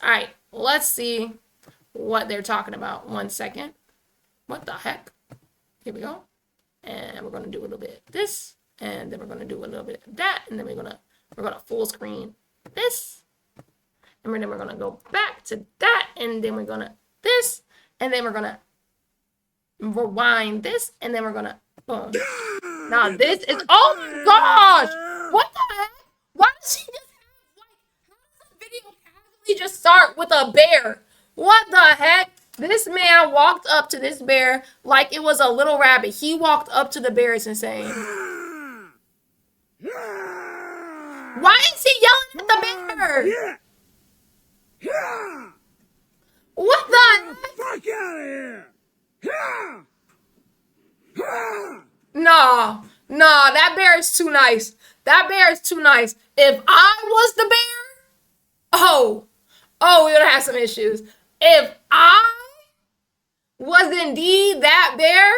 All right, let's see what they're talking about. 1 second. What the heck? Here we go. And we're gonna do a little bit of this, and then we're gonna do a little bit of that, and then we're gonna full screen this, and then we're gonna go back to that, and then we're gonna this, and then we're gonna rewind this, and then we're gonna boom. Now this is, oh my gosh! What the heck? Why does she just have, like, how does a video casually just start with a bear? What the heck? This man walked up to this bear like it was a little rabbit. He walked up to the bear. It's insane. Why is he yelling at the bear? What the heck? Fuck out of here! No, that bear is too nice. That bear is too nice. If I was the bear, oh, we would have some issues. If I was indeed that bear,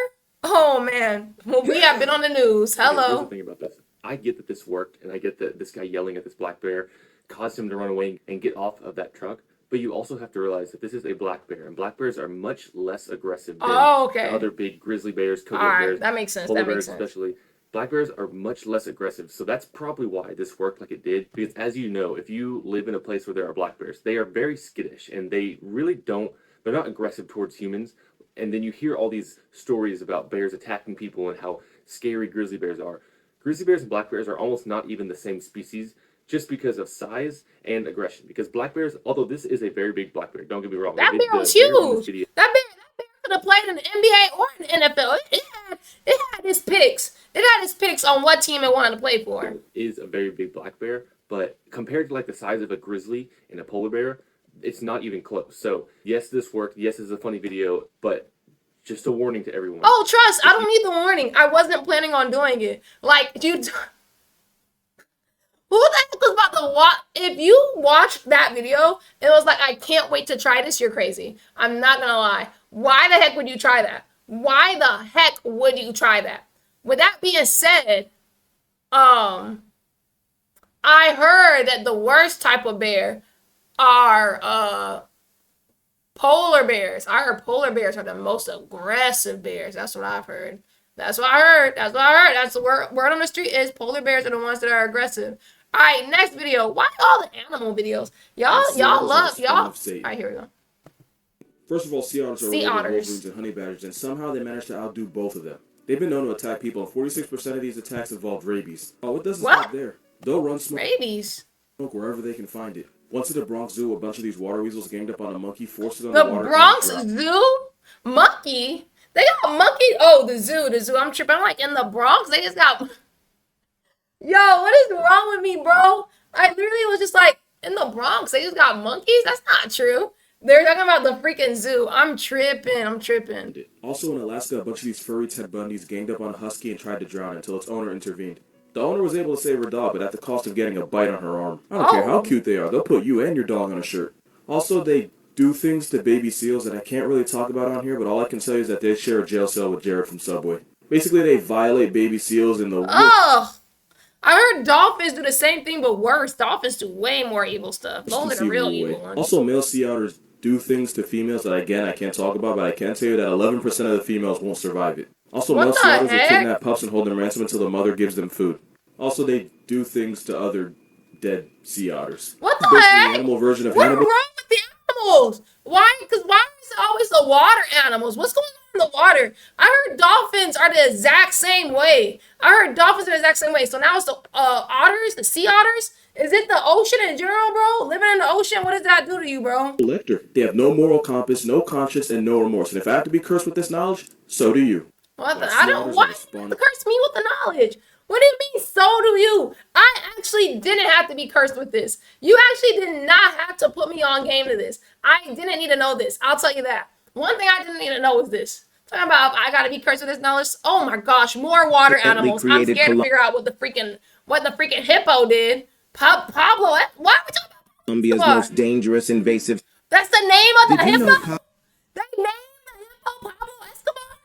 oh man, well, we have been on the news. Hello. Here's the thing about this. I get that this worked, and I get that this guy yelling at this black bear caused him to run away and get off of that truck. But you also have to realize that this is a black bear, and black bears are much less aggressive than other big grizzly bears, coconut bears, that makes sense. polar That makes bears sense. especially. Black bears are much less aggressive, so that's probably why this worked like it did. Because as you know, if you live in a place where there are black bears, they are very skittish, and they really don't, they're not aggressive towards humans. And then you hear all these stories about bears attacking people and how scary grizzly bears are. Grizzly bears and black bears are almost not even the same species, just because of size and aggression. Because black bears, although this is a very big black bear, don't get me wrong. That bear was huge. That bear could have played in the NBA or in the NFL. It had his picks. It had his picks on what team it wanted to play for. It is a very big black bear, but compared to like the size of a grizzly and a polar bear, it's not even close. So yes, this worked. Yes, it's a funny video, but just a warning to everyone. Oh, trust. I don't need the warning. I wasn't planning on doing it. Like, dude. Who the heck was about to watch? If you watched that video, it was like, I can't wait to try this. You're crazy. I'm not gonna lie. Why the heck would you try that? Why the heck would you try that? With that being said, I heard that the worst type of bear are polar bears. I heard polar bears are the most aggressive bears. That's what I've heard. That's what I heard. That's the word on the street is polar bears are the ones that are aggressive. All right, next video. Why all the animal videos? Y'all love y'all. All right, here we go. First of all, sea otters are related to wolverines and honey badgers, and somehow they managed to outdo both of them. They've been known to attack people, and 46% of these attacks involved rabies. Oh, it doesn't stop there. They'll run smoke wherever they can find it. Once at the Bronx Zoo, a bunch of these water weasels ganged up on a monkey, forced it on the water. The Bronx Zoo? Monkey? They got monkey? Oh, the zoo. I'm tripping. I'm like, in the Bronx? They just got... Yo, what is wrong with me, bro? I literally was just like, in the Bronx, they just got monkeys? That's not true. They're talking about the freaking zoo. I'm tripping. Also in Alaska, a bunch of these furry Ted Bundys ganged up on a husky and tried to drown it until its owner intervened. The owner was able to save her dog, but at the cost of getting a bite on her arm. I don't care how cute they are. They'll put you and your dog on a shirt. Also, they do things to baby seals that I can't really talk about on here, but all I can tell you is that they share a jail cell with Jared from Subway. Basically, they violate baby seals in the... Oh! I heard dolphins do the same thing, but worse. Dolphins do way more evil stuff. Those are the real evil ones. Also, male sea otters do things to females that, again, I can't talk about, but I can tell you that 11% of the females won't survive it. Also, male sea otters will kidnap pups and hold them ransom until the mother gives them food. Also, they do things to other dead sea otters. What the heck? The animal version of What's wrong with the animals? Why is it always the water animals? What's going on in the water? I heard dolphins are the exact same way. So now it's the otters, the sea otters? Is it the ocean in general, bro? Living in the ocean, what does that do to you, bro? They have no moral compass, no conscience, and no remorse. And if I have to be cursed with this knowledge, so do you. What the? I don't. Why curse me with the knowledge? What do you mean, so do you? I actually didn't have to be cursed with this. You actually did not have to put me on game to this. I didn't need to know this. I'll tell you that. One thing I didn't need to know was this. Talking about I gotta be cursed with this knowledge. Oh my gosh, more water animals. I'm scared to figure out what the freaking hippo did. Pablo, why are we talking about Colombia's most dangerous invasive. That's the name of the hippo? They named the hippo Pablo Escobar?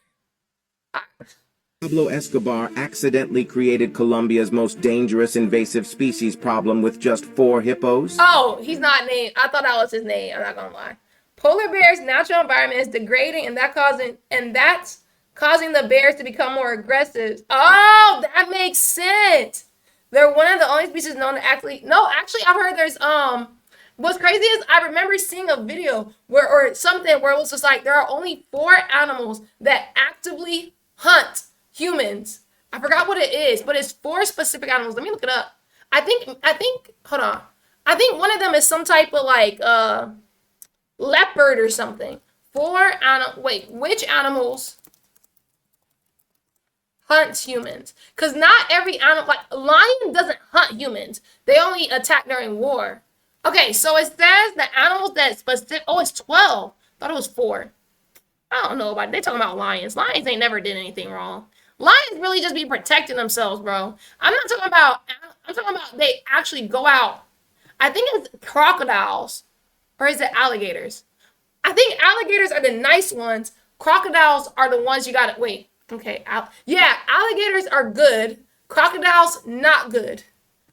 Pablo Escobar accidentally created Colombia's most dangerous invasive species problem with just 4 hippos? Oh, he's not named. I thought that was his name. I'm not gonna lie. Polar bears' natural environment is degrading, and that's causing the bears to become more aggressive. Oh, that makes sense. They're one of the only species known to actually. No, actually, I've heard there's. What's crazy is I remember seeing a video where or something where it was just like there are only 4 animals that actively hunt humans. I forgot what it is, but it's 4 specific animals. Let me look it up. I think hold on. I think one of them is some type of like leopard or something. Wait, which animals hunts humans? Because not every animal, like a lion doesn't hunt humans. They only attack during war. Okay, so it says the animals that specific. Oh, it's 12. Thought it was 4. I don't know about it. They talking about lions. Lions ain't never did anything wrong. Lions really just be protecting themselves, bro. I'm not talking about. I'm talking about they actually go out. I think it's crocodiles, or is it alligators? I think alligators are the nice ones. Crocodiles are the ones you gotta wait. Okay, yeah, alligators are good. Crocodiles not good.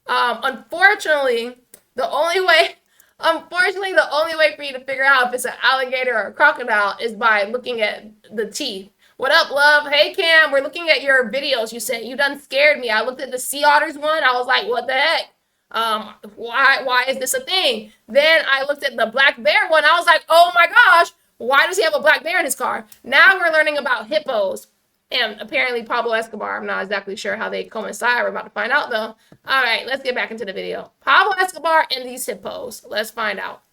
Unfortunately, the only way, the only way for you to figure out if it's an alligator or a crocodile is by looking at the teeth. What up, love? Hey, Cam, we're looking at your videos. You said you done scared me. I looked at the sea otters one. I was like, what the heck? Why is this a thing? Then I looked at the black bear one. I was like, oh my gosh, why does he have a black bear in his car? Now we're learning about hippos. And apparently Pablo Escobar. I'm not exactly sure how they coincide. We're about to find out though. All right, let's get back into the video. Pablo Escobar and these hippos. Let's find out.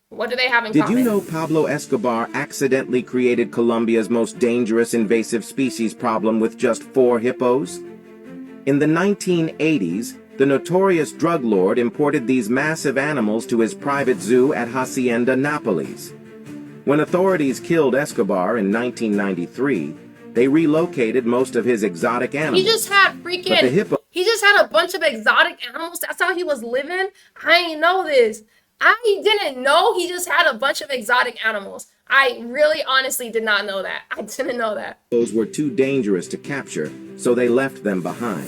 What do they have in common? Did you know Pablo Escobar accidentally created Colombia's most dangerous invasive species problem with just 4 hippos? In the 1980s, the notorious drug lord imported these massive animals to his private zoo at Hacienda Nápoles. When authorities killed Escobar in 1993, they relocated most of his exotic animals. He just had he just had a bunch of exotic animals. That's how he was living. I ain't know this. I didn't know he just had a bunch of exotic animals. I really honestly did not know that. I didn't know that. Those were too dangerous to capture, so they left them behind.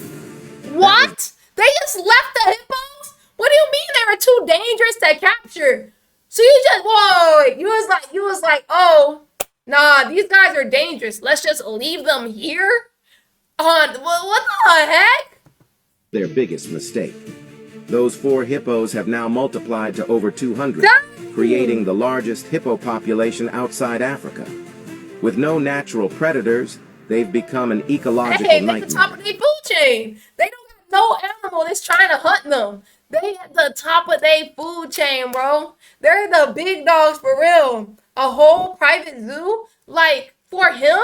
What? They just left the hippos? What do you mean they were too dangerous to capture? So you just, whoa, you was like, oh, nah, these guys are dangerous. Let's just leave them here? What the heck? Their biggest mistake. Those 4 hippos have now multiplied to over 200, creating the largest hippo population outside Africa. With no natural predators, they've become an ecological nightmare. They're at the top of their food chain. They don't have no animal that's trying to hunt them. They at the top of their food chain, bro. They're the big dogs for real. A whole private zoo? Like, for him?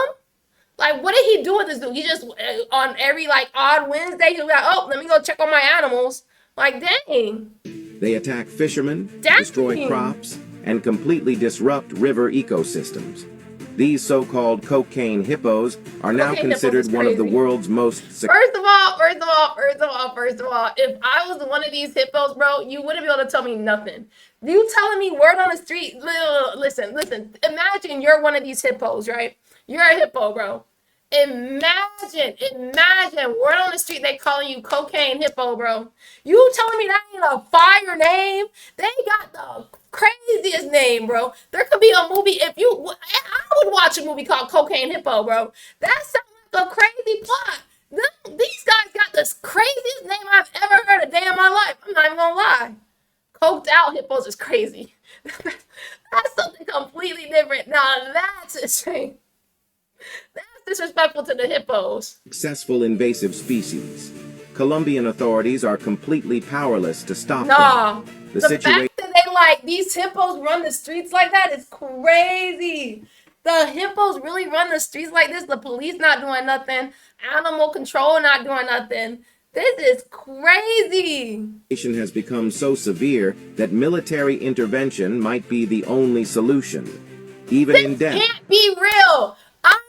Like, what did he do at the zoo? He just, on every, like, odd Wednesday, he'll be like, oh, let me go check on my animals. Like, dang. They attack fishermen, destroy crops, and completely disrupt river ecosystems. These so-called cocaine hippos are now considered one of the world's most... First of all, if I was one of these hippos, bro, you wouldn't be able to tell me nothing. You telling me word on the street? Listen. Imagine you're one of these hippos, right? You're a hippo, bro. Imagine, word on the street, they calling you cocaine hippo, bro. You telling me that ain't a fire name? They got the craziest name, bro. There could be a movie, I would watch a movie called Cocaine Hippo, bro. That sounds like a crazy plot. These guys got the craziest name I've ever heard a day in my life. I'm not even gonna lie. Coked out hippos is crazy. That's something completely different. Now that's a shame. That's disrespectful to the hippos. Successful invasive species. Colombian authorities are completely powerless to stop them. The fact that they like these hippos run the streets like that is crazy. The hippos really run the streets like this. The police not doing nothing. Animal control not doing nothing. This is crazy. The situation has become so severe that military intervention might be the only solution. Even in death. This can't be real.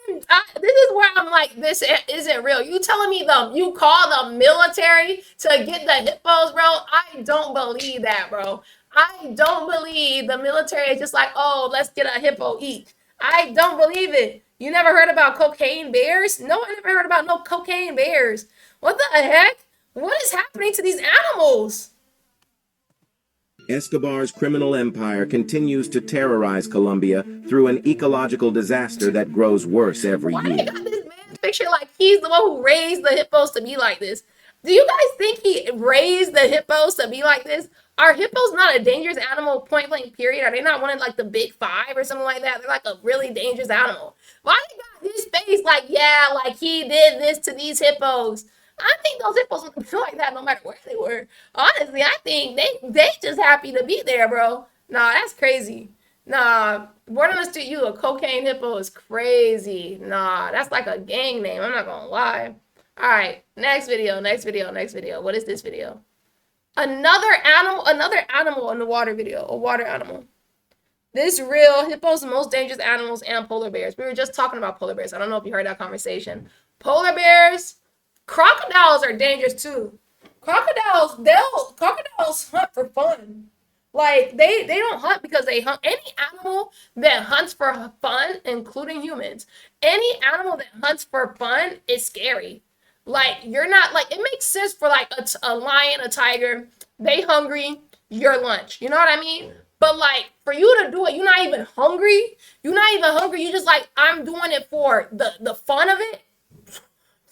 This is where I'm like, this isn't real. You telling me you call the military to get the hippos, bro? I don't believe that, bro. I don't believe the military is just like, oh, let's get a hippo each. I don't believe it. You never heard about cocaine bears? No, I never heard about no cocaine bears. What the heck? What is happening to these animals? Escobar's criminal empire continues to terrorize Colombia through an ecological disaster that grows worse every Why year. they got this man's picture like he's the one who raised the hippos to be like this? Do you guys think he raised the hippos to be like this? Are hippos not a dangerous animal, point blank, period? Are they not one of like the big five or something like that? They're like a really dangerous animal. Why they got his face like, yeah, like he did this to these hippos? I think those hippos would feel like that no matter where they were. Honestly, I think they just happy to be there, bro. Nah, that's crazy. Nah, word on the street, you a cocaine hippo is crazy. Nah, that's like a gang name. I'm not gonna lie. All right, next video, next video, next video. What is this video? Another animal in the water video, a water animal. This real hippos, the most dangerous animals, and polar bears. We were just talking about polar bears. I don't know if you heard that conversation. Polar bears, crocodiles are dangerous too. Crocodiles hunt for fun. Like they don't hunt because they hunt. Any animal that hunts for fun, including humans, any animal that hunts for fun is scary. Like you're not like it makes sense for like a lion, a tiger. They hungry, your lunch. You know what I mean? But like for you to do it, you're not even hungry. You're not even hungry. You just like I'm doing it for the fun of it.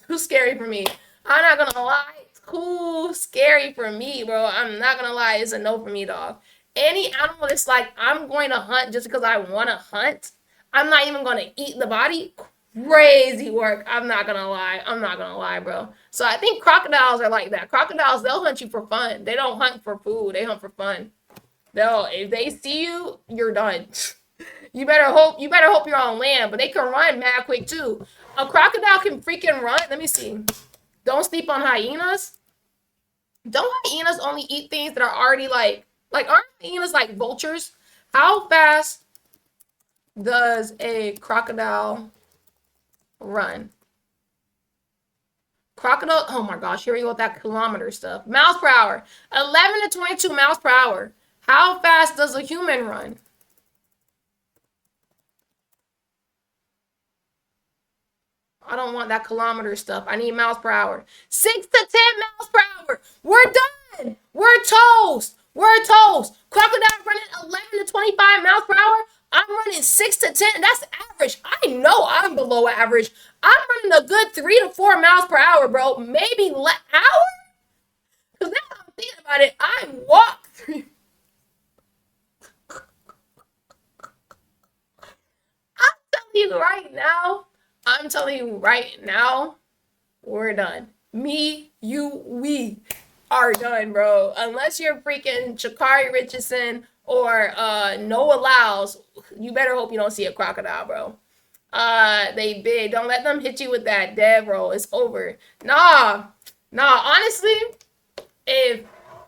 Too scary for me. I'm not gonna lie. It's cool, scary for me, bro. I'm not gonna lie. It's a no for me, dog. Any animal that's like, I'm going to hunt just because I want to hunt. I'm not even going to eat the body. Crazy work. I'm not gonna lie. I'm not gonna lie, bro. So I think crocodiles are like that. Crocodiles, they'll hunt you for fun. They don't hunt for food. They hunt for fun. They'll if they see you, you're done. You better hope you're on land, but they can run mad quick too. A crocodile can freaking run. Let me see. Don't sleep on hyenas. Don't hyenas only eat things that are already like aren't hyenas like vultures? How fast does a crocodile run? Crocodile, oh my gosh, here we go with that kilometer stuff. Miles per hour. 11 to 22 miles per hour. How fast does a human run? I don't want that kilometer stuff. I need miles per hour. 6 to 10 miles per hour. We're done. We're toast. We're toast. Crocodile running 11 to 25 miles per hour. I'm running 6 to 10. That's average. I know I'm below average. I'm running a good 3 to 4 miles per hour, bro. Maybe hour? Because now I'm thinking about it, I walk 3. I'm telling you right now, we're done. Me, you, we are done, bro. Unless you're freaking Shakari Richardson or Noah Lyles, you better hope you don't see a crocodile, bro. They big. Don't let them hit you with that dead roll. It's over. Nah. Honestly, if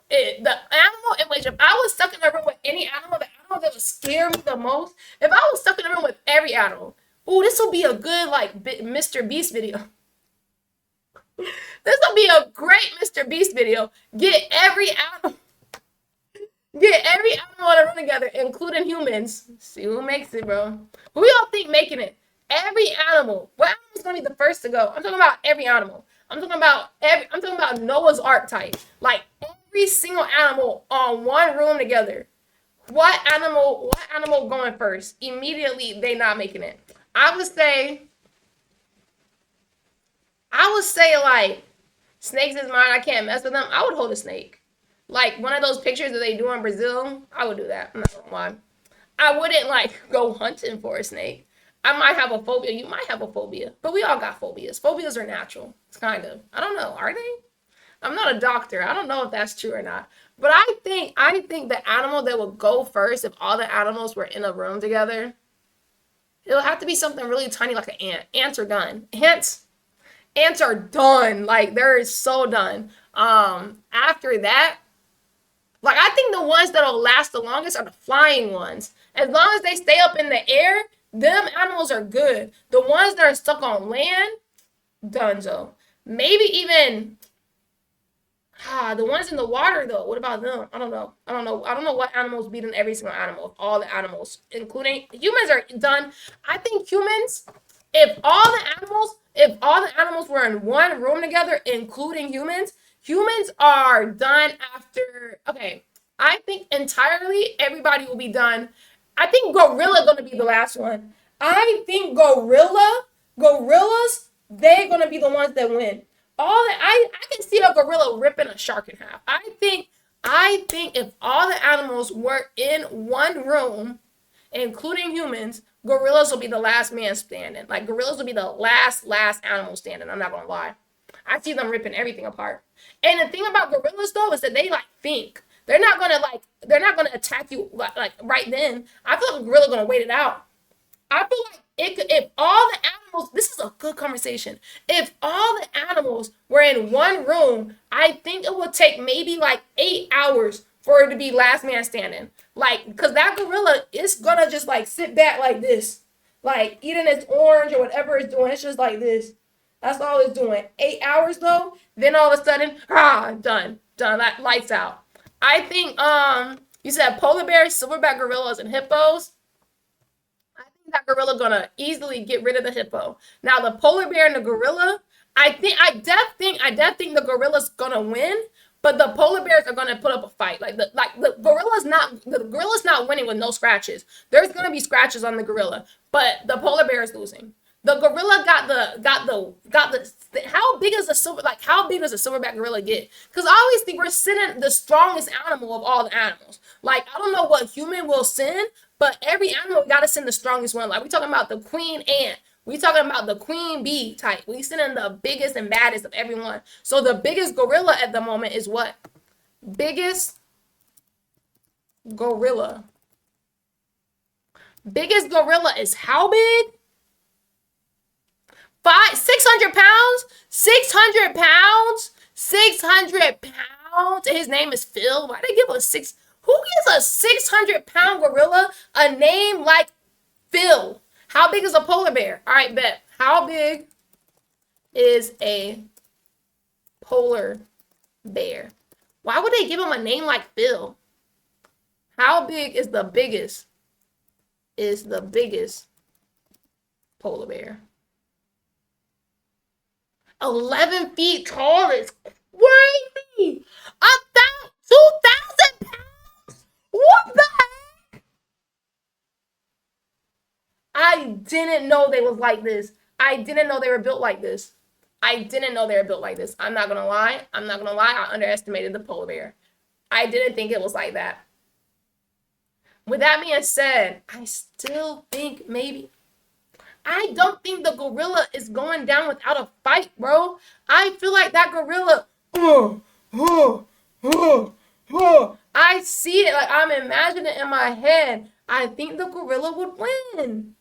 I was stuck in a room with any animal, the animal that would scare me the most, if I was stuck in a room with every animal, ooh, this will be a good like Mr. Beast video. This will be a great Mr. Beast video. Get every animal in a room together, including humans. See who makes it, bro. Who y'all think making it? Every animal. What animal is gonna be the first to go? I'm talking about every animal. I'm talking about Noah's Ark type. Like every single animal on one room together. What animal going first? Immediately they not making it. I would say like snakes is mine. I can't mess with them. I would hold a snake. Like one of those pictures that they do in Brazil. I would do that. I'm not gonna lie. I wouldn't like go hunting for a snake. I might have a phobia. You might have a phobia. But we all got phobias. Phobias are natural. It's kind of. I don't know. Are they? I'm not a doctor. I don't know if that's true or not. But I think the animal that would go first if all the animals were in a room together, it'll have to be something really tiny like an ant. Ants are done. Ants are done. Like they're so done. After that, like I think the ones that'll last the longest are the flying ones. As long as they stay up in the air, them animals are good. The ones that are stuck on land, donezo. Maybe even the ones in the water though. What about them? I don't know. I don't know what animals beat in every single animal. All the animals, including humans, are done. I think humans, if all the animals were in one room together, including humans, humans are done after. Okay, I think entirely everybody will be done. I think gorilla gonna be the last one. I think gorillas, they're gonna be the ones that win. I can see a gorilla ripping a shark in half. I think if all the animals were in one room, including humans, gorillas will be the last man standing. Like gorillas will be the last animal standing. I'm not gonna lie. I see them ripping everything apart. And the thing about gorillas though is that they like think. They're not gonna attack you like right then. I feel like a gorilla gonna wait it out. I feel like if all the animals, this is a good conversation. If all the animals were in one room, I think it would take maybe like 8 hours for it to be last man standing. Like, because that gorilla is gonna just like sit back like this, like eating its orange or whatever it's doing. It's just like this. That's all it's doing. 8 hours though, then all of a sudden, done. That lights out. I think you said polar bears, silverback gorillas, and hippos. I think that gorilla gonna easily get rid of the hippo. Now the polar bear and the gorilla, I def think the gorilla's gonna win, but the polar bears are gonna put up a fight. The gorilla's not winning with no scratches. There's gonna be scratches on the gorilla, but the polar bear is losing. The gorilla got the how big is a silverback gorilla get? Because obviously we're sending the strongest animal of all the animals. Like I don't know what human will send, but every animal we gotta send the strongest one. Like we talking about the queen ant. We talking about the queen bee type. We sending the biggest and baddest of everyone. So the biggest gorilla at the moment is what? Biggest gorilla. Biggest gorilla is how big? 600 pounds? 600 pounds? 600 pounds? And his name is Phil. Why they give a six? Who gives a 600-pound gorilla a name like Phil? How big is a polar bear? All right, bet. How big is a polar bear? Why would they give him a name like Phil? How big is the biggest? Is the biggest polar bear? 11 feet tall is crazy. 2,000 pounds? What the heck? I didn't know they was like this. I didn't know they were built like this. I didn't know they were built like this. I'm not gonna lie. I underestimated the polar bear. I didn't think it was like that. With that being said, I still think maybe. I don't think the gorilla is going down without a fight, bro. I feel like that gorilla. I see it. Like I'm imagining it in my head. I think the gorilla would win.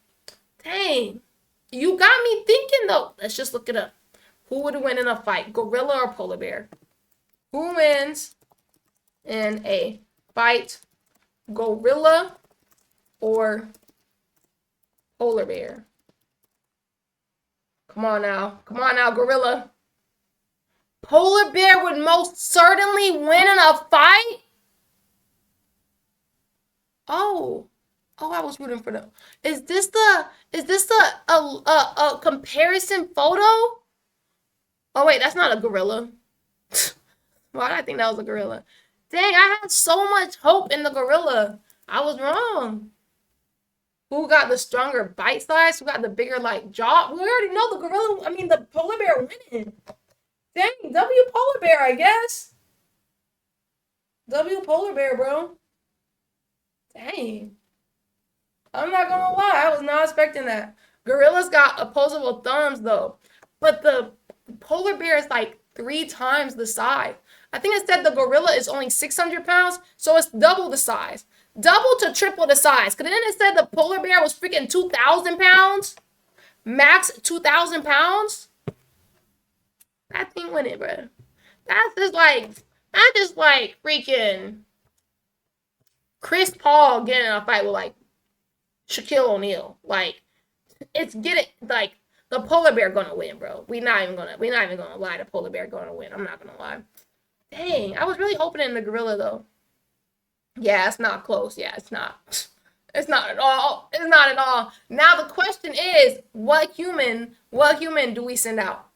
Dang. You got me thinking though. Let's just look it up. Who would win in a fight? Gorilla or polar bear? Who wins in a fight? Gorilla or polar bear? Come on now, gorilla. Polar bear would most certainly win in a fight? Oh, I was rooting for them. Is this a comparison photo? Oh wait, that's not a gorilla. Why did I think that was a gorilla? Dang, I had so much hope in the gorilla. I was wrong. Who got the stronger bite size? Who got the bigger like jaw? We already know the polar bear winning. Dang, W polar bear, I guess. W polar bear, bro. Dang. I'm not gonna lie, I was not expecting that. Gorillas got opposable thumbs though, but the polar bear is like 3 times the size. I think it said the gorilla is only 600 pounds, so it's double the size. Double to triple the size. Because then it said the polar bear was freaking 2,000 pounds. Max 2,000 pounds. That thing winning, bro. That's just like freaking Chris Paul getting in a fight with like Shaquille O'Neal. Like, it's getting like the polar bear gonna win, bro. We're not even gonna lie. The polar bear gonna win. I'm not gonna lie. Dang, I was really hoping in the gorilla though. Yeah, it's not close. Yeah, it's not. It's not at all. It's not at all. Now the question is, what human do we send out?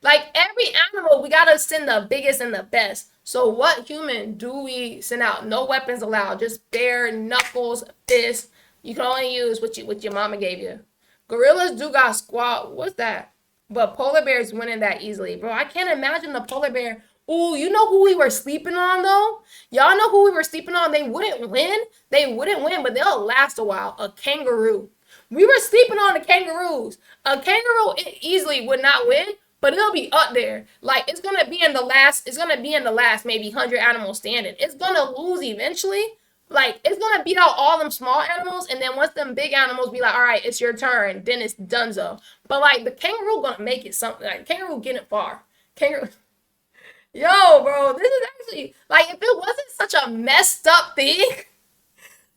Like every animal, we gotta send the biggest and the best. So what human do we send out? No weapons allowed. Just bare knuckles, fists. You can only use what your mama gave you. Gorillas do got squat. What's that? But polar bears winning that easily, bro. I can't imagine the polar bear. Ooh, you know who we were sleeping on though? Y'all know who we were sleeping on? They wouldn't win. They wouldn't win, but they'll last a while. A kangaroo. We were sleeping on the kangaroos. A kangaroo easily would not win, but it'll be up there. Like it's gonna be in the last. It's gonna be in the last maybe 100 animals standing. It's gonna lose eventually. Like it's gonna beat out all them small animals, and then once them big animals be like, all right, it's your turn, then it's donezo. But like the kangaroo gonna make it something. Like kangaroo getting far. Kangaroo. Yo, bro, this is actually like if it wasn't such a messed up thing.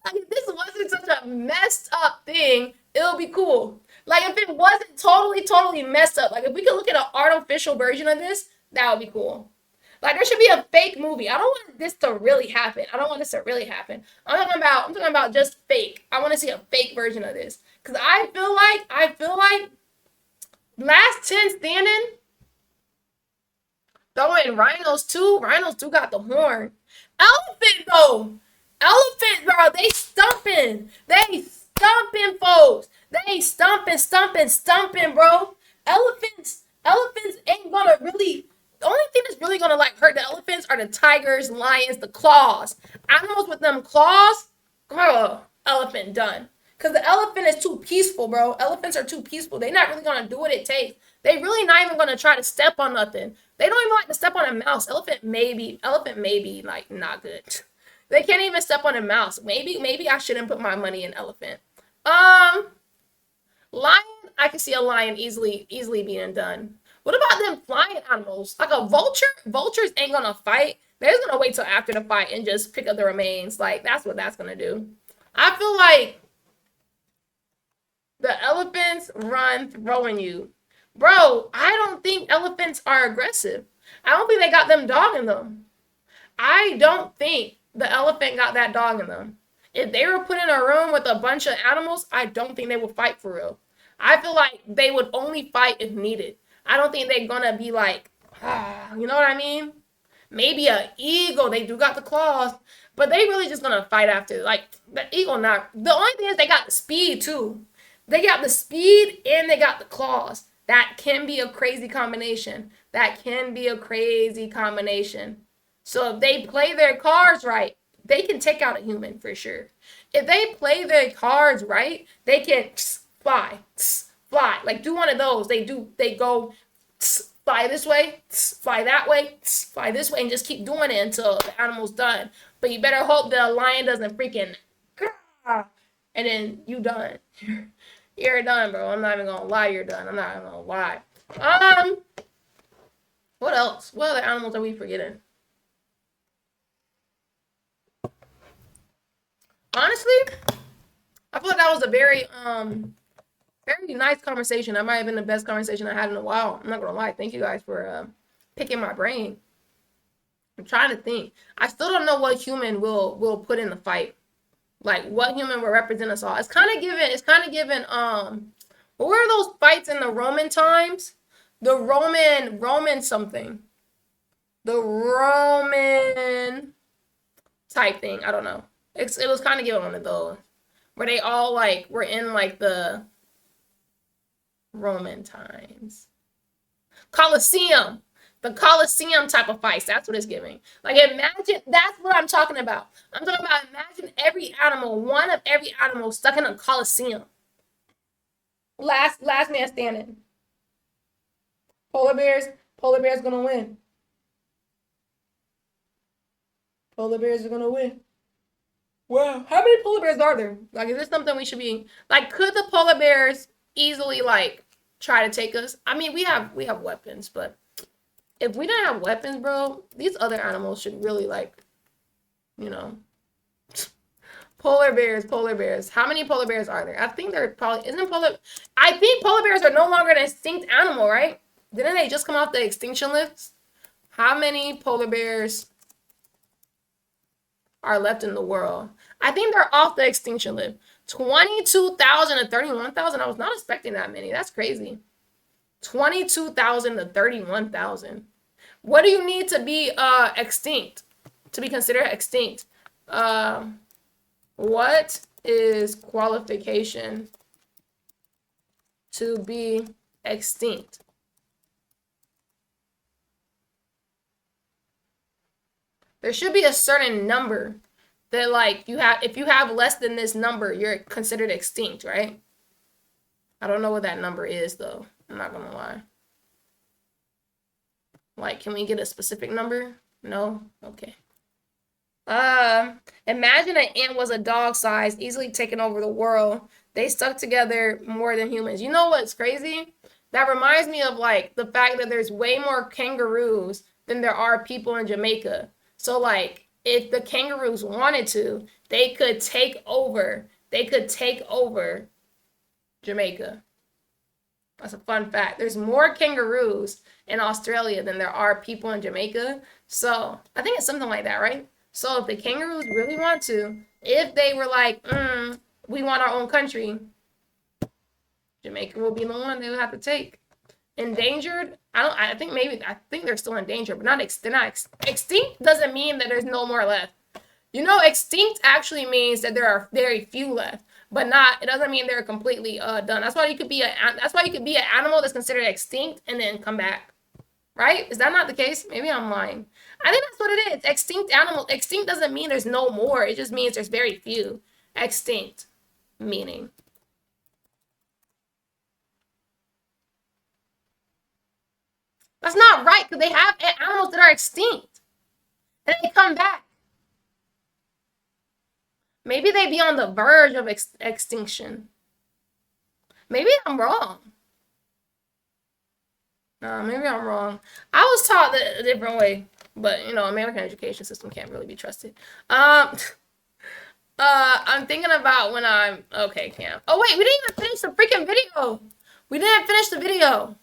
Like if this wasn't such a messed up thing, it'll be cool. Like if it wasn't totally messed up, like if we could look at an artificial version of this, that would be cool. Like there should be a fake movie. I don't want this to really happen. I don't want this to really happen. I'm talking about just fake. I want to see a fake version of this. Cause I feel like last 10 standing, throwing rhinos too. Rhinos do got the horn. Elephant though. Elephant, bro, they stumping. They stumping, folks. They stumping, bro. Elephants ain't gonna really. The only thing that's really gonna like hurt the elephants are the tigers, lions, the claws. Animals with them claws, girl, elephant done. Cause the elephant is too peaceful, bro. Elephants are too peaceful. They're not really gonna do what it takes. They really not even gonna try to step on nothing. They don't even like to step on a mouse. Elephant maybe like not good. They can't even step on a mouse. Maybe I shouldn't put my money in elephant. Lion, I can see a lion easily being done. What about them flying animals? Like a vulture? Vultures ain't gonna fight. They're just gonna wait till after the fight and just pick up the remains. Like that's what that's gonna do. I feel like the elephants run throwing you. Bro, I don't think elephants are aggressive. I don't think they got them dog in them. I don't think the elephant got that dog in them. If they were put in a room with a bunch of animals, I don't think they would fight for real. I feel like they would only fight if needed. I don't think they're gonna be like, you know what I mean? Maybe an eagle, they do got the claws, but they really just gonna fight after. Like the eagle, not. The only thing is they got the speed too. They got the speed and they got the claws. That can be a crazy combination. So if they play their cards right, they can take out a human for sure. If they play their cards right, they can fly. Like do one of those. They go fly this way, fly that way, fly this way, and just keep doing it until the animal's done. But you better hope the lion doesn't freaking and then you done. You're done, bro. I'm not even gonna lie, you're done. I'm not even gonna lie. What else? What other animals are we forgetting? Honestly, I feel like that was a very nice conversation. That might have been the best conversation I had in a while. I'm not gonna lie. Thank you guys for picking my brain. I'm trying to think. I still don't know what human will put in the fight. Like what human will represent us all. It's kind of given what were those fights in the Roman times? The Roman something. The Roman type thing. I don't know. It was kind of given one of those where they all like were in like the Roman times. Colosseum. The Colosseum type of fights. That's what it's giving. Like imagine, that's what I'm talking about. I'm talking about imagine every animal, one of every animal stuck in a Colosseum. Last man standing. Polar bears gonna win. Polar bears are gonna win. Wow, how many polar bears are there? Like, is this something we should be like? Could the polar bears easily like try to take us? I mean, we have weapons, but if we didn't have weapons, bro, these other animals should really like, you know. Polar bears. How many polar bears are there? I think there probably I think polar bears are no longer an extinct animal, right? Didn't they just come off the extinction list? How many polar bears are left in the world? I think they're off the extinction list. 22,000 to 31,000. I was not expecting that many. That's crazy. 22,000 to 31,000. What do you need to be extinct? To be considered extinct? What is qualification to be extinct? There should be a certain number that, like, you have. If you have less than this number, you're considered extinct, right? I don't know what that number is, though. I'm not gonna lie. Like, can we get a specific number? No? Okay. Imagine an ant was a dog size, easily taking over the world. They stuck together more than humans. You know what's crazy? That reminds me of, like, the fact that there's way more kangaroos than there are people in Jamaica. So, like, if the kangaroos wanted to, they could take over. They could take over Jamaica. That's a fun fact. There's more kangaroos in Australia than there are people in Jamaica. So, I think it's something like that, right? So, if the kangaroos really want to, if they were like, we want our own country, Jamaica will be the one they would have to take. Endangered? I think they're still endangered, but they're not extinct doesn't mean that there's no more left. You know, extinct actually means that there are very few left, but it doesn't mean they're completely done. That's why you could be an animal that's considered extinct and then come back. Right? Is that not the case? Maybe I'm lying. I think that's what it is. Extinct doesn't mean there's no more. It just means there's very few. Extinct meaning. That's not right, because they have animals that are extinct. And they come back. Maybe they be on the verge of extinction. Maybe I'm wrong. No, maybe I'm wrong. I was taught a different way. But, you know, American education system can't really be trusted. I'm thinking about when I'm... Okay, Cam. Oh, wait, we didn't even finish the freaking video. We didn't finish the video.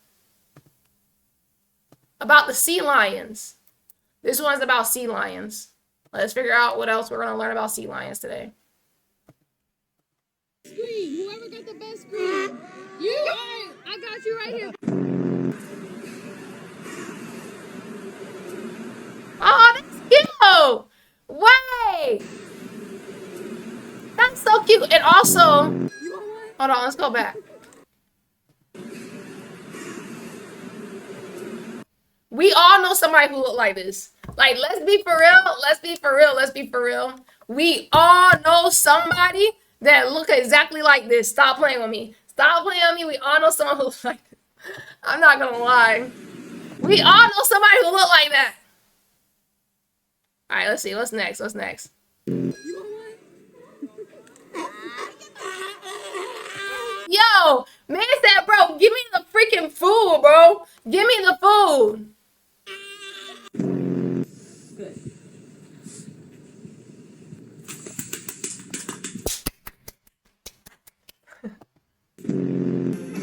About the sea lions. This one's about sea lions. Let's figure out what else we're going to learn about sea lions today. Screen. Whoever got the best screen. You are. I got you right here. Oh, that's cute. Wait. That's so cute. And also, hold on, let's go back. We all know somebody who look like this. Like, let's be for real. Let's be for real. Let's be for real. We all know somebody that look exactly like this. Stop playing with me. Stop playing with me. We all know someone who looks like this. I'm not gonna lie. We all know somebody who look like that. All right, let's see. What's next? What's next? Yo, man said, bro, give me the freaking food, bro. Give me the food. Good.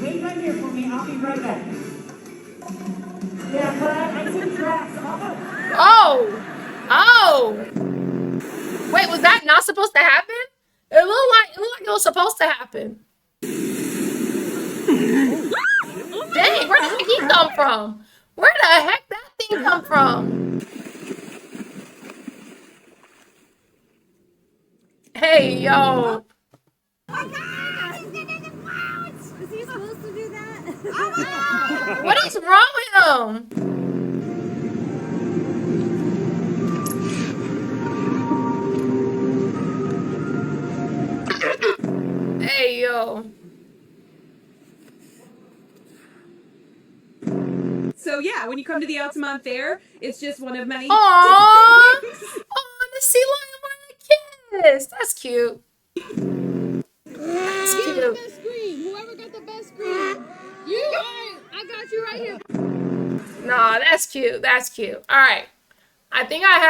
Wait right here for me. I'll be right back. Yeah, but I took tracks. Oh. Oh. Wait, was that not supposed to happen? It looked like it was supposed to happen. Dang, where the heck he come from? Where the heck that thing come from? Hey, yo. Oh my God! He's getting the clouds! Is he supposed to do that? Oh my God! What is wrong with him? Hey, yo. So yeah, when you come to the Altamont Fair, it's just one of many. Aww. Oh, the sea lion wanted a kiss. That's cute. That's Get the cute. best screen. Whoever got the best screen. You are. I got you right here. Nah, that's cute. That's cute. All right. I think I have